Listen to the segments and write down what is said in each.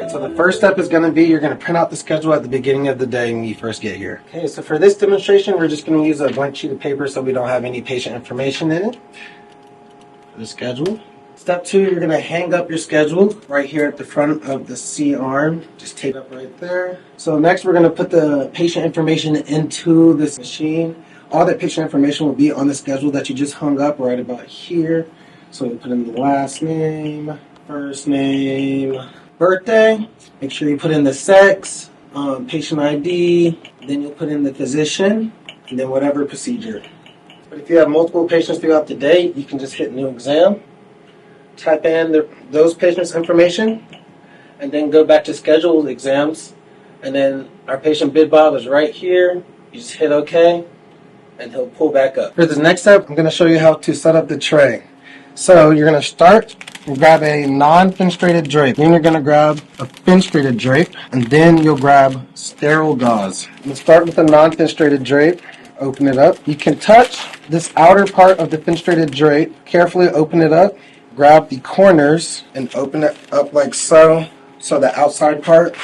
Alright, so the first step is going to be you're going to print out the schedule at the beginning of the day when you first get here. Okay, so for this demonstration, we're just going to use a blank sheet of paper so we don't have any patient information in it. For the schedule. Step 2, you're going to hang up your schedule right here at the front of the C arm. Just tape it up right there. So next we're going to put the patient information into this machine. All that patient information will be on the schedule that you just hung up right about here. So you put in the last name, first name, birthday. Make sure you put in the sex, patient ID, then you'll put in the physician, and then whatever procedure. But if you have multiple patients throughout the day, you can just hit new exam. Type in those patients' information, and then go back to scheduled exams. And then our patient bid Bob is right here. You just hit OK, and he'll pull back up. For the next step, I'm going to show you how to set up the tray. So you're going to start and grab a non-fenestrated drape. Then you're going to grab a fenestrated drape, and then you'll grab sterile gauze. We'll start with the non-fenestrated drape. Open it up. You can touch this outer part of the fenestrated drape. Carefully open it up. Grab the corners and open it up like so. So the outside part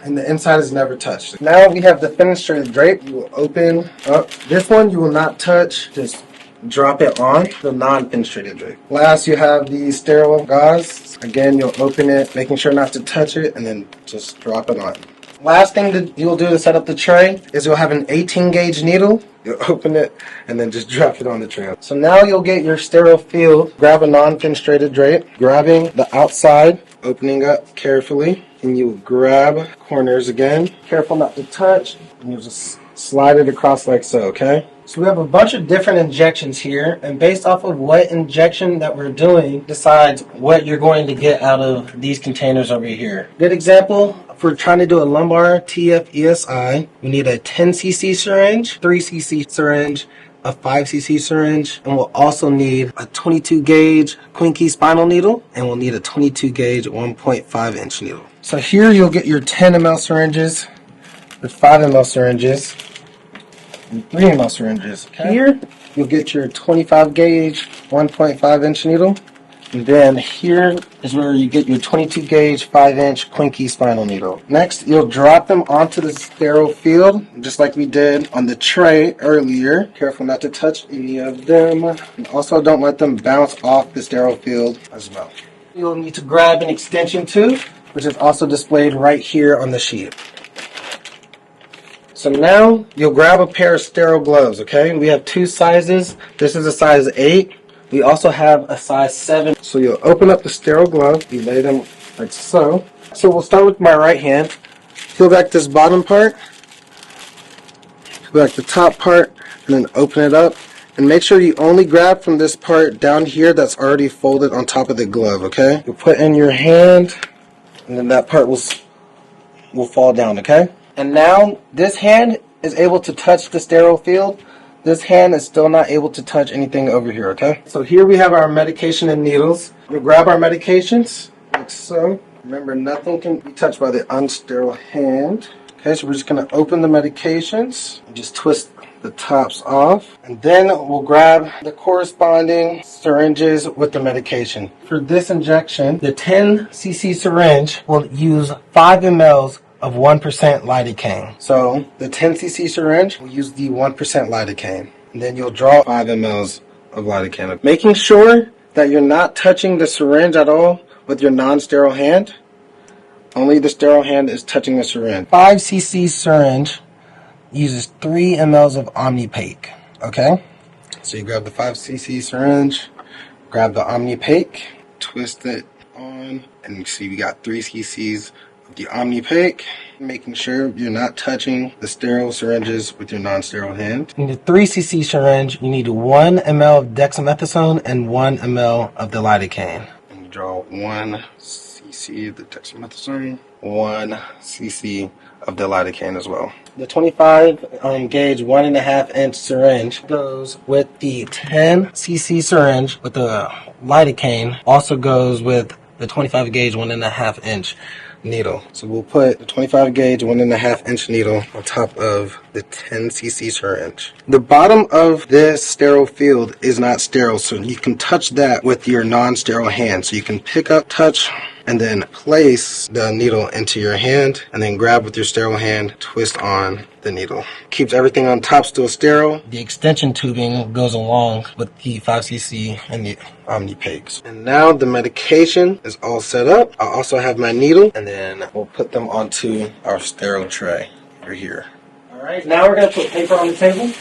and the inside is never touched. Now we have the fenestrated drape. You will open up. This one you will not touch. Just drop it on the non-fenestrated drape. Last, you have the sterile gauze. Again, you'll open it, making sure not to touch it, and then just drop it on. Last thing that you'll do to set up the tray is you'll have an 18 gauge needle. You'll open it and then just drop it on the tray. So now you'll get your sterile field. Grab a non-fenestrated drape, grabbing the outside, opening up carefully, and you grab corners again. Careful not to touch, and you'll just slide it across like so, okay? So we have a bunch of different injections here, and based off of what injection that we're doing decides what you're going to get out of these containers over here. Good example, if we're trying to do a lumbar TF-ESI, we need a 10cc syringe, 3cc syringe, a 5cc syringe, and we'll also need a 22 gauge Quincke spinal needle, and we'll need a 22 gauge 1.5 inch needle. So here you'll get your 10 ml syringes, the 5 ml syringes, and 3 ml syringes. Okay. Here you'll get your 25 gauge 1.5 inch needle, and then here is where you get your 22 gauge 5 inch Quincke spinal needle. Next, you'll drop them onto the sterile field just like we did on the tray earlier. Careful not to touch any of them, and also don't let them bounce off the sterile field as well. You'll need to grab an extension tube, which is also displayed right here on the sheet. So now you'll grab a pair of sterile gloves, okay? We have 2 sizes. This is a size 8. We also have a size 7. So you'll open up the sterile glove. You lay them like so. So we'll start with my right hand. Peel back this bottom part. Peel back the top part, and then open it up. And make sure you only grab from this part down here that's already folded on top of the glove, okay? You'll put in your hand, and then that part will fall down, okay? And now this hand is able to touch the sterile field. This hand is still not able to touch anything over here, okay? So here we have our medication and needles. We'll grab our medications like so. Remember, nothing can be touched by the unsterile hand. Okay, so we're just gonna open the medications and just twist the tops off. And then we'll grab the corresponding syringes with the medication. For this injection, the 10cc syringe will use 5 mLs of 1% lidocaine. So the 10cc syringe will use the 1% lidocaine. And then you'll draw 5 mLs of lidocaine. Making sure that you're not touching the syringe at all with your non-sterile hand. Only the sterile hand is touching the syringe. 5cc syringe uses 3 mLs of Omnipaque. Okay? So you grab the 5cc syringe, grab the Omnipaque, twist it on, and you see we got 3 cc's the Omnipaque, making sure you're not touching the sterile syringes with your non-sterile hand. In the 3cc syringe, you need 1 ml of dexamethasone and 1 ml of the lidocaine. And you draw 1 cc of the dexamethasone, 1 cc of the lidocaine as well. The 25 gauge 1.5 inch syringe goes with the 10cc syringe with the lidocaine, also goes with the 25 gauge 1.5 inch needle. So we'll put the 25 gauge 1.5 inch needle on top of the 10cc syringe. The bottom of this sterile field is not sterile, so you can touch that with your non-sterile hand. So you can pick up, touch and then place the needle into your hand, and then grab with your sterile hand, twist on the needle. Keeps everything on top still sterile. The extension tubing goes along with the 5cc and the Omnipegs. And now the medication is all set up. I also have my needle, and then we'll put them onto our sterile tray over here. All right, now we're gonna put paper on the table.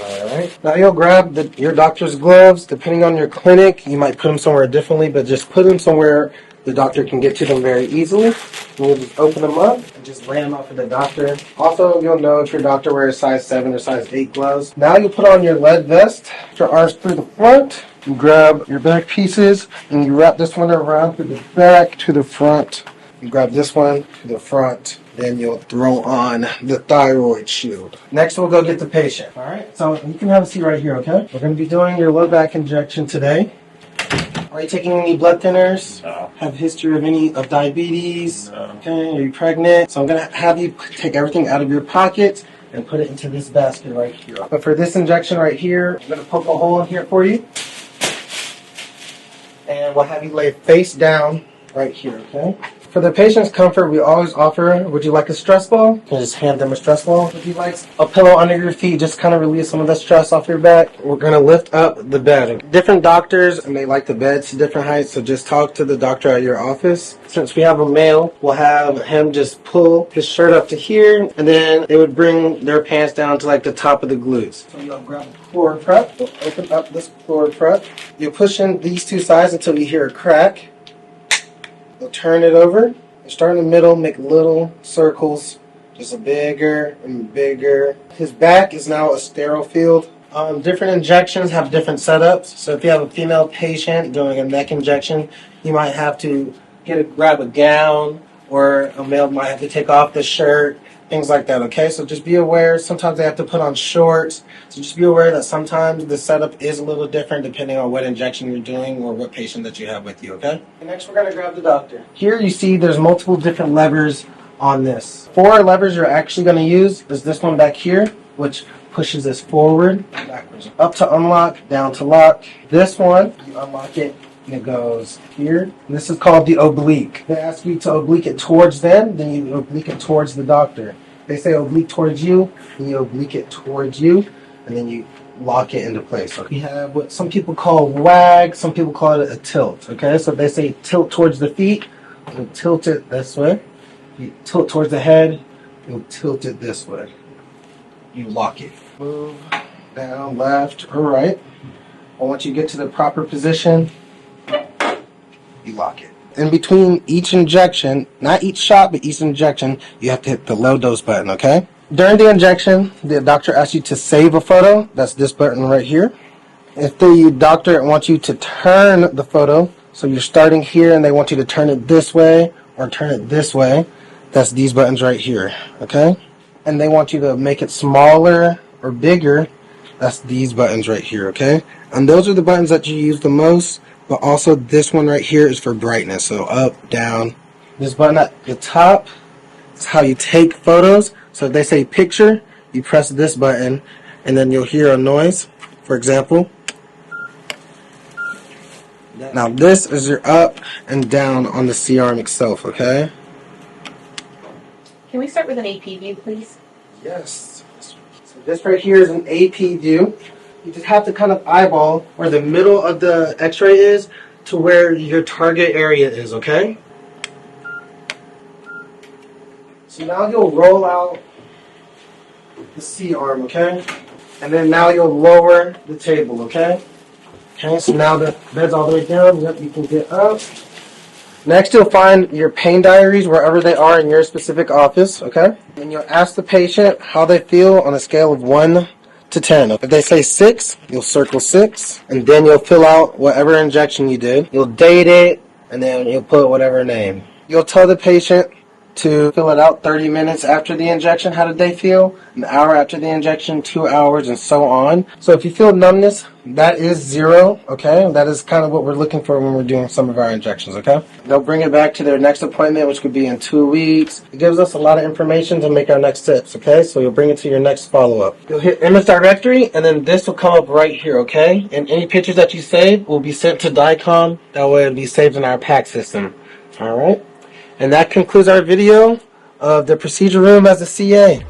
Alright, now you'll grab your doctor's gloves. Depending on your clinic, you might put them somewhere differently, but just put them somewhere the doctor can get to them very easily. And you'll just open them up and just lay them out for the doctor. Also, you'll know if your doctor wears size 7 or size 8 gloves. Now you put on your lead vest, put your arms through the front, you grab your back pieces, and you wrap this one around through the back to the front. You grab this one to the front. Then you'll throw on the thyroid shield. Next, we'll go get the patient. All right, so you can have a seat right here, okay? We're going to be doing your low back injection today. Are you taking any blood thinners? No. Have a history of any of diabetes? No. Okay, are you pregnant? So I'm going to have you take everything out of your pocket and put it into this basket right here. But for this injection right here, I'm going to poke a hole in here for you. And we'll have you lay face down right here, okay? For the patient's comfort, we always offer, would you like a stress ball? You can just hand them a stress ball. If you like a pillow under your feet, just kind of relieve some of the stress off your back. We're going to lift up the bed. Different doctors, and they like the beds to different heights, so just talk to the doctor at your office. Since we have a male, we'll have him just pull his shirt up to here, and then they would bring their pants down to like the top of the glutes. So you'll grab the floor prep, we'll open up this floor prep. You'll push in these two sides until you hear a crack. You'll turn it over, and start in the middle, make little circles, just bigger and bigger. His back is now a sterile field. Different injections have different setups. So if you have a female patient doing a neck injection, you might have to grab a gown, or a male might have to take off the shirt, things like that, okay? So just be aware. Sometimes they have to put on shorts. So just be aware that sometimes the setup is a little different depending on what injection you're doing or what patient that you have with you, okay? And next we're going to grab the doctor. Here you see there's multiple different levers on this. 4 levers you're actually going to use is this one back here, which pushes this forward and backwards. Up to unlock, down to lock. This one, you unlock it, and it goes here. And this is called the oblique. They ask you to oblique it towards them, then you oblique it towards the doctor. They say oblique towards you, and you oblique it towards you, and then you lock it into place. So we have what some people call wag, some people call it a tilt, okay? So if they say tilt towards the feet, you'll tilt it this way. You tilt towards the head, you'll tilt it this way. You lock it. Move down, left or right. And once you get to the proper position, you lock it. In between each injection, not each shot, but each injection, you have to hit the low dose button, okay? During the injection, the doctor asks you to save a photo. That's this button right here. If the doctor wants you to turn the photo, so you're starting here and they want you to turn it this way or turn it this way, that's these buttons right here, okay? And they want you to make it smaller or bigger, that's these buttons right here, okay? And those are the buttons that you use the most. But also this one right here is for brightness. So up, down. This button at the top is how you take photos. So if they say picture, you press this button and then you'll hear a noise. For example. Now this is your up and down on the C-arm itself, okay? Can we start with an AP view, please? Yes. So this right here is an AP view. You just have to kind of eyeball where the middle of the x-ray is to where your target area is, okay? So now you'll roll out the C-arm, okay? And then now you'll lower the table, okay? Okay, so now the bed's all the way down. Yep, you can get up. Next, you'll find your pain diaries wherever they are in your specific office, okay? And you'll ask the patient how they feel on a scale of 1 to 10. If they say 6, you'll circle 6, and then you'll fill out whatever injection you did. You'll date it, and then you'll put whatever name. You'll tell the patient to fill it out 30 minutes after the injection. How did they feel? An hour after the injection, 2 hours, and so on. So if you feel numbness, that is 0, okay? That is kind of what we're looking for when we're doing some of our injections, okay? They'll bring it back to their next appointment, which could be in 2 weeks. It gives us a lot of information to make our next steps, okay? So you'll bring it to your next follow-up. You'll hit image directory, and then this will come up right here, okay? And any pictures that you save will be sent to DICOM. That way it'll be saved in our PAC system, all right? And that concludes our video of the procedure room as a CA.